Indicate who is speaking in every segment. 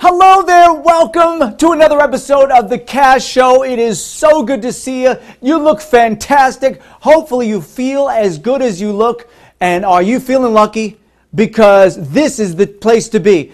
Speaker 1: Hello there, welcome to another episode of The Cash Show. It is so good to see you. You look fantastic. Hopefully you feel as good as you look. And are you feeling lucky? Because this is the place to be.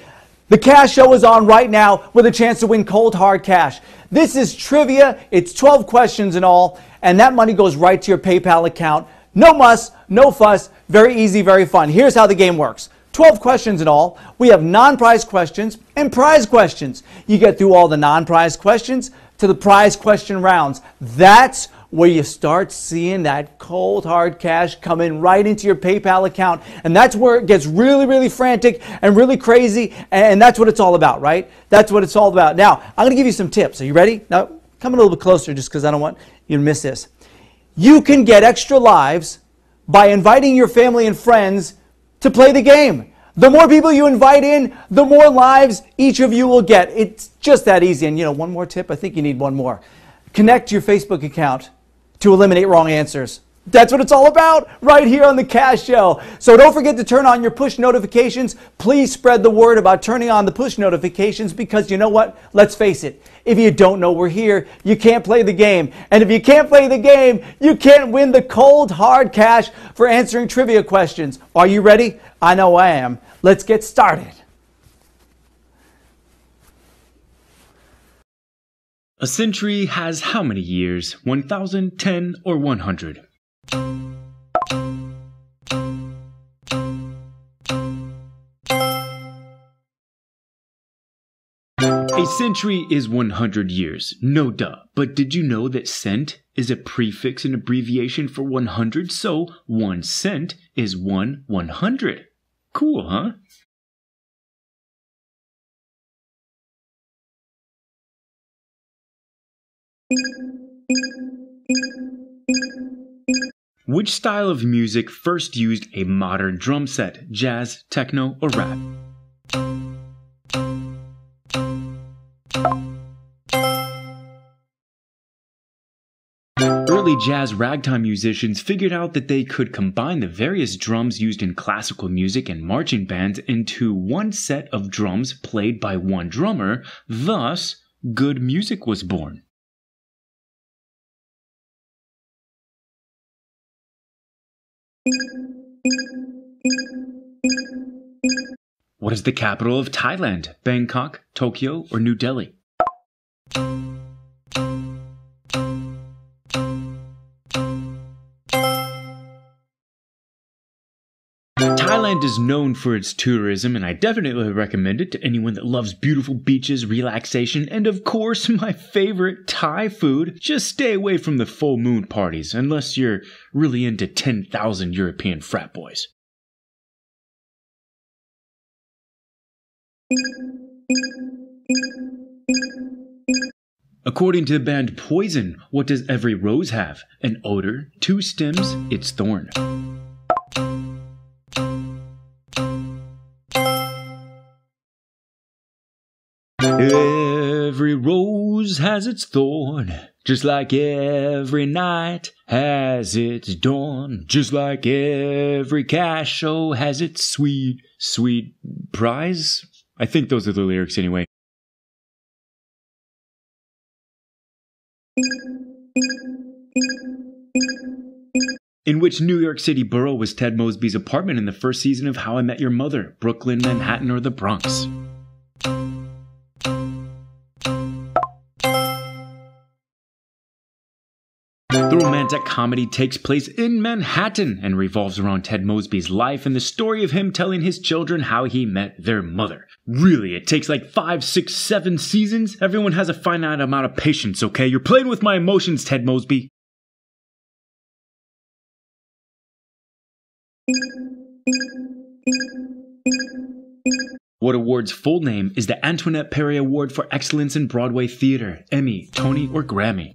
Speaker 1: The Cash Show is on right now with a chance to win cold hard cash. This is trivia. It's 12 questions in all. And that money goes right to your PayPal account. No muss, no fuss. Very easy, very fun. Here's how the game works. 12 questions in all. We have non-prize questions and prize questions. You get through all the non-prize questions to the prize question rounds. That's where you start seeing that cold hard cash coming right into your PayPal account. And that's where it gets really, really frantic and really crazy. And that's what it's all about, right? That's what it's all about. Now, I'm going to give you some tips. Are you ready? Now, come a little bit closer just because I don't want you to miss this. You can get extra lives by inviting your family and friends to play the game. The more people you invite in, the more lives each of you will get. It's just that easy. And you know, one more tip, I think you need one more. Connect your Facebook account to eliminate wrong answers. That's what it's all about right here on The Cash Show. So don't forget to turn on your push notifications. Please spread the word about turning on the push notifications because you know what? Let's face it. If you don't know we're here, you can't play the game. And if you can't play the game, you can't win the cold hard cash for answering trivia questions. Are you ready? I know I am. Let's get started.
Speaker 2: A century has how many years? 1,000, 10, or 100? A century is 100 years, no duh. But did you know that cent is a prefix and abbreviation for 100? So 1 cent is 1/100. Cool, huh? Which style of music first used a modern drum set? Jazz, techno, or rap? Early jazz ragtime musicians figured out that they could combine the various drums used in classical music and marching bands into one set of drums played by one drummer. Thus, good music was born. What is the capital of Thailand? Bangkok, Tokyo, or New Delhi? Thailand is known for its tourism, and I definitely recommend it to anyone that loves beautiful beaches, relaxation, and of course, my favorite, Thai food. Just stay away from the full moon parties, unless you're really into 10,000 European frat boys. According to the band Poison, what does every rose have? An odor, 2 stems, its thorn. Every rose has its thorn, just like every night has its dawn, just like every cash show has its sweet, sweet prize. I think those are the lyrics anyway. In which New York City borough was Ted Mosby's apartment in the first season of How I Met Your Mother? Brooklyn, Manhattan, or the Bronx? The romantic comedy takes place in Manhattan and revolves around Ted Mosby's life and the story of him telling his children how he met their mother. Really, it takes like 5, 6, 7 seasons? Everyone has a finite amount of patience, okay? You're playing with my emotions, Ted Mosby. What award's full name is the Antoinette Perry Award for Excellence in Broadway Theater? Emmy, Tony, or Grammy?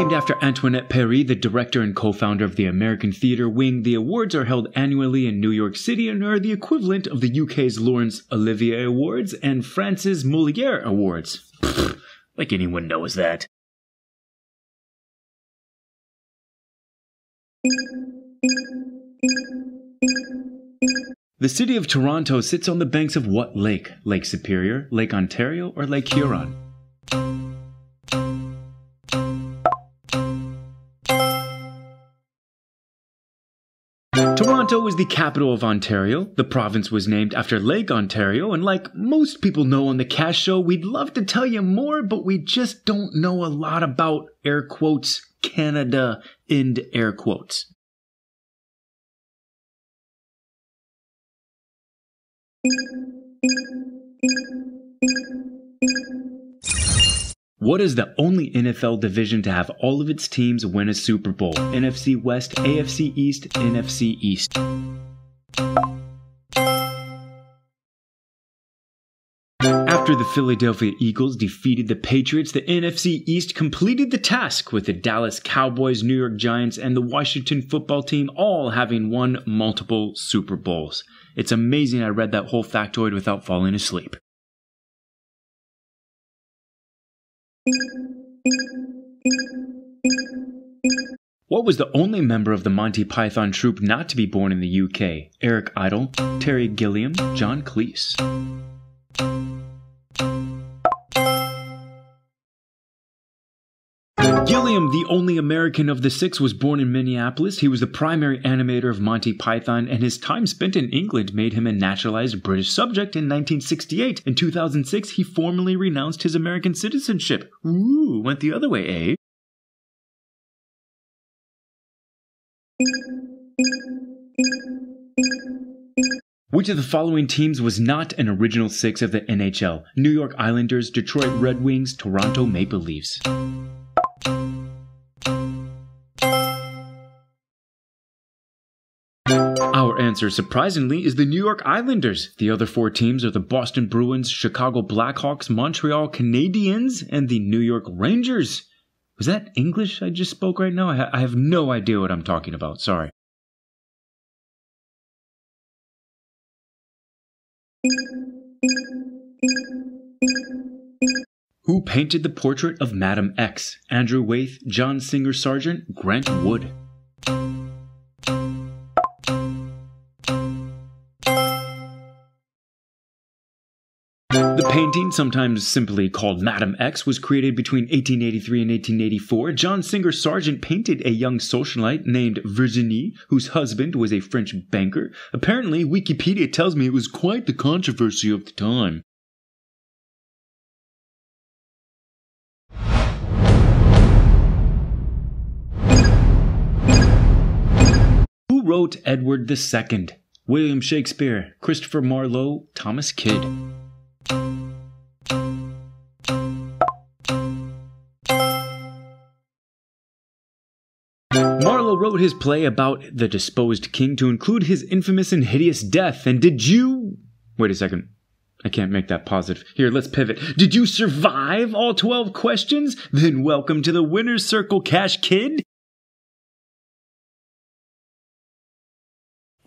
Speaker 2: Named after Antoinette Paris, the director and co-founder of the American Theatre Wing, the awards are held annually in New York City and are the equivalent of the UK's Laurence Olivier Awards and France's Molière Awards. Pfft, like anyone knows that. The city of Toronto sits on the banks of what lake? Lake Superior, Lake Ontario, or Lake Huron? Toronto is the capital of Ontario. The province was named after Lake Ontario, and like most people know on the Cash Show, we'd love to tell you more, but we just don't know a lot about, air quotes, Canada, end air quotes. What is the only NFL division to have all of its teams win a Super Bowl? NFC West, AFC East, NFC East. After the Philadelphia Eagles defeated the Patriots, the NFC East completed the task with the Dallas Cowboys, New York Giants, and the Washington football team all having won multiple Super Bowls. It's amazing I read that whole factoid without falling asleep. What was the only member of the Monty Python troupe not to be born in the UK? Eric Idle, Terry Gilliam, John Cleese. Gilliam, the only American of the six, was born in Minneapolis. He was the primary animator of Monty Python, and his time spent in England made him a naturalized British subject in 1968. In 2006, he formally renounced his American citizenship. Ooh, went the other way, eh? Which of the following teams was not an original six of the NHL? New York Islanders, Detroit Red Wings, Toronto Maple Leafs. Our answer, surprisingly, is the New York Islanders. The other four teams are the Boston Bruins, Chicago Blackhawks, Montreal Canadiens, and the New York Rangers. Was that English I just spoke right now? I have no idea what I'm talking about. Sorry. Who painted the portrait of Madam X? Andrew Waith, John Singer Sargent, Grant Wood. The painting, sometimes simply called Madam X, was created between 1883 and 1884. John Singer Sargent painted a young socialite named Virginie, whose husband was a French banker. Apparently, Wikipedia tells me it was quite the controversy of the time. Who wrote Edward II? William Shakespeare, Christopher Marlowe, Thomas Kidd. Marlowe wrote his play about the deposed king to include his infamous and hideous death. And did you... Wait a second. I can't make that positive. Here, let's pivot. Did you survive all 12 questions? Then welcome to the Winner's Circle, Cash Kid.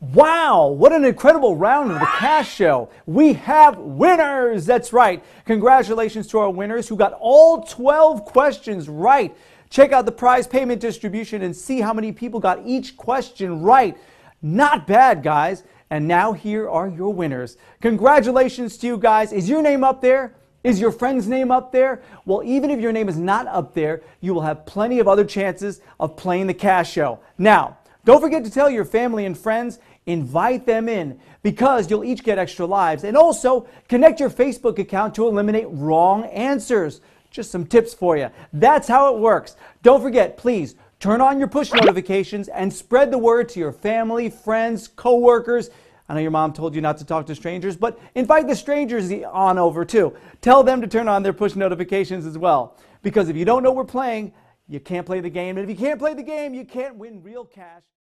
Speaker 1: Wow, what an incredible round of the Cash Show. We have winners. That's right. Congratulations to our winners who got all 12 questions right. Check out the prize payment distribution and see how many people got each question right. Not bad, guys. And now here are your winners. Congratulations to you guys. Is your name up there? Is your friend's name up there? Well, even if your name is not up there, you will have plenty of other chances of playing the Cash Show. Now, don't forget to tell your family and friends, invite them in, because you'll each get extra lives. And also, connect your Facebook account to eliminate wrong answers. Just some tips for you. That's how it works. Don't forget, please, turn on your push notifications and spread the word to your family, friends, co-workers. I know your mom told you not to talk to strangers, but invite the strangers on over too. Tell them to turn on their push notifications as well. Because if you don't know we're playing, you can't play the game. And if you can't play the game, you can't win real cash.